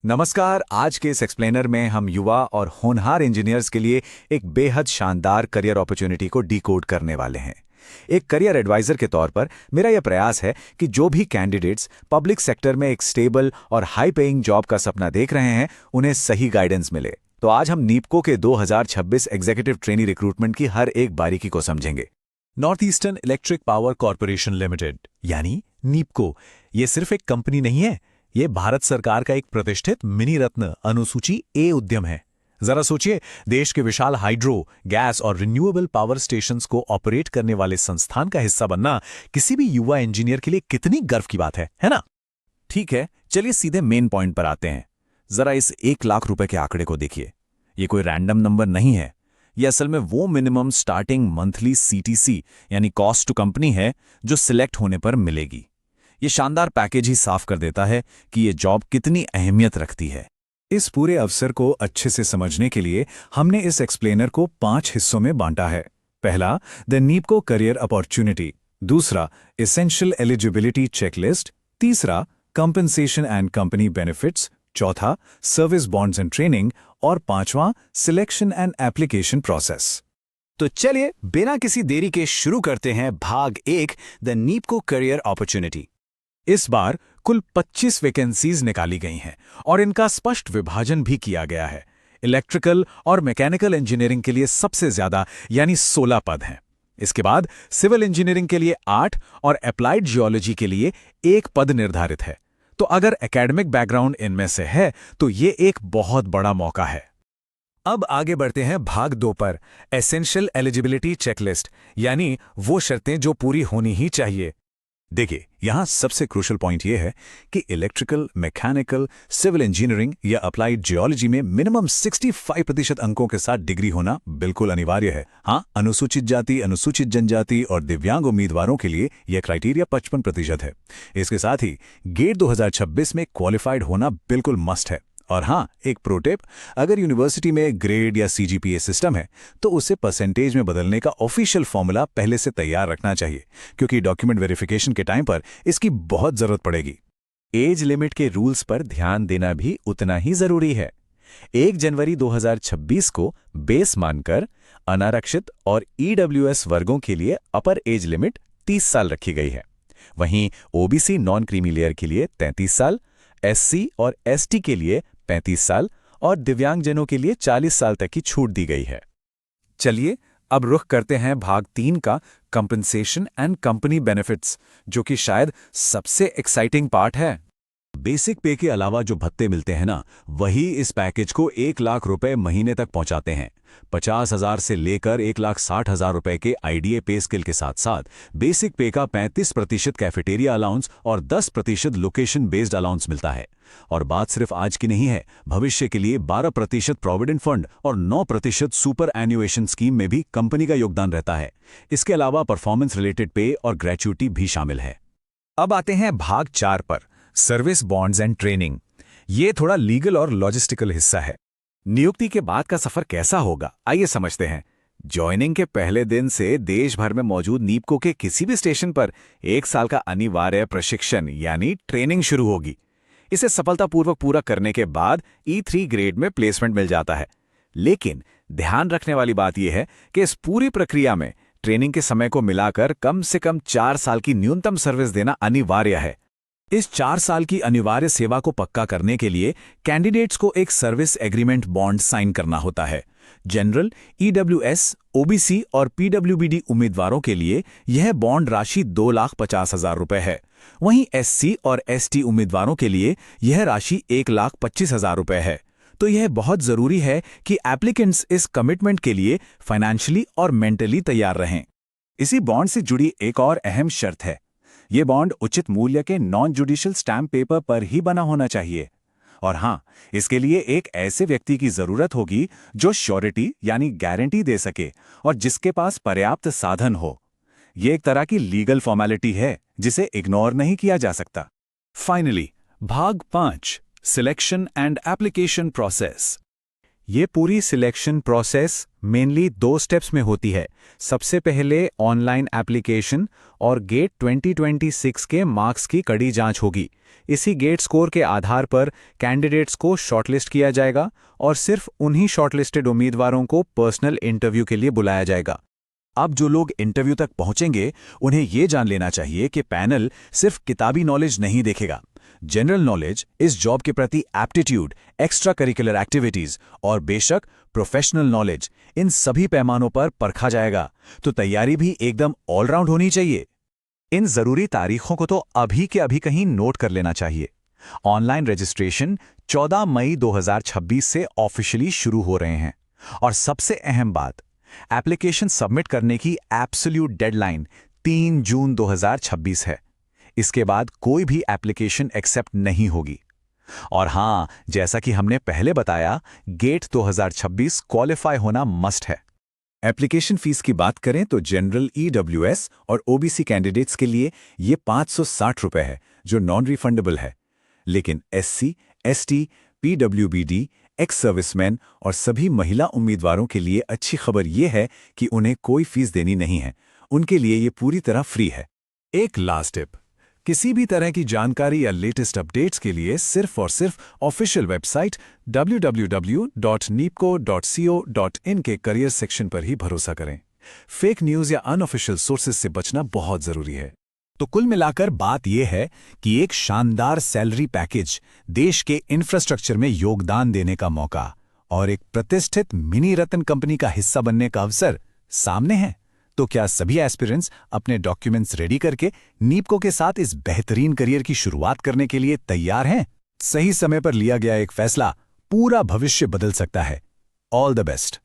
नमस्कार। आज के इस एक्सप्लेनर में हम युवा और होनहार इंजीनियर्स के लिए एक बेहद शानदार करियर अपॉर्चुनिटी को डिकोड करने वाले हैं। एक करियर एडवाइजर के तौर पर मेरा यह प्रयास है कि जो भी कैंडिडेट्स पब्लिक सेक्टर में एक स्टेबल और हाई पेइंग जॉब का सपना देख रहे हैं, उन्हें सही गाइडेंस मिले। तो आज हम नीपको के 2026 एग्जीक्यूटिव ट्रेनी रिक्रूटमेंट की हर एक बारीकी को समझेंगे। North eastern electric power corporation limited यानी नीपको, ये सिर्फ एक कंपनी नहीं है, ये भारत सरकार का एक प्रतिष्ठित मिनी रत्न अनुसूची ए उद्यम है। जरा सोचिए, देश के विशाल हाइड्रो, गैस और रिन्यूएबल पावर स्टेशंस को ऑपरेट करने वाले संस्थान का हिस्सा बनना किसी भी युवा इंजीनियर के लिए कितनी गर्व की बात है ना? ठीक है, चलिए सीधे मेन पॉइंट पर आते हैं। जरा इस 1 लाख रुपए के आंकड़े को देखिए। ये कोई रैंडम नंबर नहीं है। ये असल में वो मिनिमम स्टार्टिंग मंथली सीटीसी यानी कॉस्ट टू कंपनी है जो सिलेक्ट होने पर मिलेगी। ये शानदार पैकेज ही साफ कर देता है कि ये जॉब कितनी अहमियत रखती है। इस पूरे अवसर को अच्छे से समझने के लिए हमने इस एक्सप्लेनर को 5 हिस्सों में बांटा है। पहला, द नीपको करियर अपॉर्चुनिटी। दूसरा, एसेंशियल एलिजिबिलिटी चेकलिस्ट। तीसरा, कंपनसेशन एंड कंपनी बेनिफिट्स। चौथा, सर्विस बॉन्ड्स एंड ट्रेनिंग। और पांचवां, सिलेक्शन एंड एप्लीकेशन प्रोसेस। तो चलिए बिना किसी देरी के शुरू करते हैं भाग 1, द नीपको करियर अपॉर्चुनिटी। इस बार कुल 25 वैकेंसीज निकाली गई हैं और इनका स्पष्ट विभाजन भी किया गया है। इलेक्ट्रिकल और मैकेनिकल इंजीनियरिंग के लिए सबसे ज्यादा यानी 16 पद हैं। इसके बाद सिविल इंजीनियरिंग के लिए 8 और अप्लाइड जियोलॉजी के लिए 1 पद निर्धारित है। तो अगर एकेडमिक बैकग्राउंड इनमें से है तो ये एक बहुत बड़ा मौका है। अब आगे बढ़ते हैं भाग 2 पर, एसेंशियल एलिजिबिलिटी चेकलिस्ट यानी वो शर्तें जो पूरी होनी ही चाहिए। देखिए, यहां सबसे क्रूशल पॉइंट यह है कि इलेक्ट्रिकल, मैकेनिकल, सिविल इंजीनियरिंग या अप्लाइड जियोलॉजी में मिनिमम 65% अंकों के साथ डिग्री होना बिल्कुल अनिवार्य है। हाँ, अनुसूचित जाति, अनुसूचित जनजाति और दिव्यांग उम्मीदवारों के लिए यह क्राइटेरिया 55% है। इसके साथ ही गेट 2026 में क्वालिफाइड होना बिल्कुल मस्ट है। और हाँ, एक प्रो टिप, अगर यूनिवर्सिटी में ग्रेड या सीजीपीए सिस्टम है तो उसे परसेंटेज में बदलने का ऑफिशियल फॉर्मूला पहले से तैयार रखना चाहिए, क्योंकि डॉक्यूमेंट वेरिफिकेशन के टाइम पर इसकी बहुत जरूरत पड़ेगी। एज लिमिट के रूल्स पर ध्यान देना भी उतना ही जरूरी है। 1 जनवरी 2026 को बेस मानकर अनारक्षित और ईडब्ल्यूएस वर्गों के लिए अपर एज लिमिट 30 साल रखी गई है। वहीं ओबीसी नॉन क्रीमी लेयर के लिए 33 साल, एससी और एसटी के लिए 35 साल और दिव्यांगजनों के लिए 40 साल तक की छूट दी गई है। चलिए अब रुख करते हैं भाग 3 का, कंपनसेशन एंड कंपनी बेनिफिट्स, जो कि शायद सबसे एक्साइटिंग पार्ट है। बेसिक पे के अलावा जो भत्ते मिलते हैं ना, वही इस पैकेज को 1 लाख रुपए महीने तक पहुंचाते हैं। 50,000 से लेकर 1,60,000 रुपए के आईडीए पे स्केल के साथ साथ बेसिक पे का 35% कैफेटेरिया अलाउंस और 10% लोकेशन बेस्ड अलाउंस मिलता है। और बात सिर्फ आज की नहीं है, भविष्य के लिए 12% प्रोविडेंट फंड और 9% सुपर एन्युएशन स्कीम में भी कंपनी का योगदान रहता है। इसके अलावा परफॉर्मेंस रिलेटेड पे और ग्रेच्युटी भी शामिल है। अब आते हैं भाग 4 पर, सर्विस बॉन्ड्स एंड ट्रेनिंग। ये थोड़ा लीगल और लॉजिस्टिकल हिस्सा है। नियुक्ति के बाद का सफर कैसा होगा, आइए समझते हैं। ज्वाइनिंग के पहले दिन से देश भर में मौजूद नीपको के किसी भी स्टेशन पर 1 साल का अनिवार्य प्रशिक्षण यानी ट्रेनिंग शुरू होगी। इसे सफलतापूर्वक पूरा करने के बाद E3 ग्रेड में प्लेसमेंट मिल जाता है। लेकिन ध्यान रखने वाली बात यह है कि इस पूरी प्रक्रिया में ट्रेनिंग के समय को मिलाकर कम से कम 4 साल की न्यूनतम सर्विस देना अनिवार्य है। इस 4 साल की अनिवार्य सेवा को पक्का करने के लिए कैंडिडेट्स को एक सर्विस एग्रीमेंट बॉन्ड साइन करना होता है। जनरल, ईडब्ल्यूएस, ओबीसी और पीडब्ल्यूबीडी उम्मीदवारों के लिए यह बॉन्ड राशि 2,50,000 रुपए है। वहीं एससी और एसटी उम्मीदवारों के लिए यह राशि 1,25,000 रुपए है। तो यह बहुत जरूरी है कि एप्लीकेंट्स इस कमिटमेंट के लिए फाइनेंशियली और मेंटली तैयार रहें। इसी बॉन्ड से जुड़ी एक और अहम शर्त है, ये बॉन्ड उचित मूल्य के नॉन जुडिशियल स्टैम्प पेपर पर ही बना होना चाहिए। और हाँ, इसके लिए एक ऐसे व्यक्ति की जरूरत होगी जो श्योरिटी यानी गारंटी दे सके और जिसके पास पर्याप्त साधन हो। ये एक तरह की लीगल फॉर्मेलिटी है जिसे इग्नोर नहीं किया जा सकता। फाइनली, भाग 5, सिलेक्शन एंड एप्लीकेशन प्रोसेस। ये पूरी सिलेक्शन प्रोसेस मेनली 2 स्टेप्स में होती है। सबसे पहले ऑनलाइन एप्लीकेशन और गेट 2026 के मार्क्स की कड़ी जांच होगी। इसी गेट स्कोर के आधार पर कैंडिडेट्स को शॉर्टलिस्ट किया जाएगा और सिर्फ उन्हीं शॉर्टलिस्टेड उम्मीदवारों को पर्सनल इंटरव्यू के लिए बुलाया जाएगा। अब जो लोग इंटरव्यू तक पहुंचेंगे उन्हें ये जान लेना चाहिए कि पैनल सिर्फ किताबी नॉलेज नहीं देखेगा। जनरल नॉलेज, इस जॉब के प्रति एप्टीट्यूड, एक्स्ट्रा करिकुलर एक्टिविटीज और बेशक प्रोफेशनल नॉलेज, इन सभी पैमानों पर परखा जाएगा। तो तैयारी भी एकदम ऑलराउंड होनी चाहिए। इन जरूरी तारीखों को तो अभी के अभी कहीं नोट कर लेना चाहिए। ऑनलाइन रजिस्ट्रेशन 14 मई 2026 से ऑफिशियली शुरू हो रहे हैं। और सबसे अहम बात, एप्लीकेशन सबमिट करने की एब्सोल्यूट डेडलाइन 3 जून 2026 है। इसके बाद कोई भी एप्लीकेशन एक्सेप्ट नहीं होगी। और हां, जैसा कि हमने पहले बताया, गेट 2026 क्वालिफाई होना मस्ट है। एप्लीकेशन फीस की बात करें तो जनरल EWS और OBC कैंडिडेट्स के लिए ये 560 रुपए है, जो नॉन रिफंडेबल है। लेकिन SC, ST, PWBD, ex serviceman और सभी महिला उम्मीदवारों के लिए अच्छी खबर ये है कि उन्हें कोई फीस देनी नहीं है। उनके लिए ये पूरी तरह फ्री है। एक लास्ट टिप, किसी भी तरह की जानकारी या लेटेस्ट अपडेट्स के लिए सिर्फ और सिर्फ ऑफिशियल वेबसाइट www.neepco.co.in के करियर सेक्शन पर ही भरोसा करें। फेक न्यूज़ या अनऑफिशियल सोर्सेज से बचना बहुत ज़रूरी है। तो कुल मिलाकर बात यह है कि एक शानदार सैलरी पैकेज, देश के इंफ्रास्ट्रक्चर में योगदान देने का मौका और एक प्रतिष्ठित मिनी रत्न कंपनी का हिस्सा बनने का अवसर सामने है। तो क्या सभी एस्पिरेंट्स अपने डॉक्यूमेंट्स रेडी करके नीपको के साथ इस बेहतरीन करियर की शुरुआत करने के लिए तैयार हैं? सही समय पर लिया गया एक फैसला पूरा भविष्य बदल सकता है। All the best.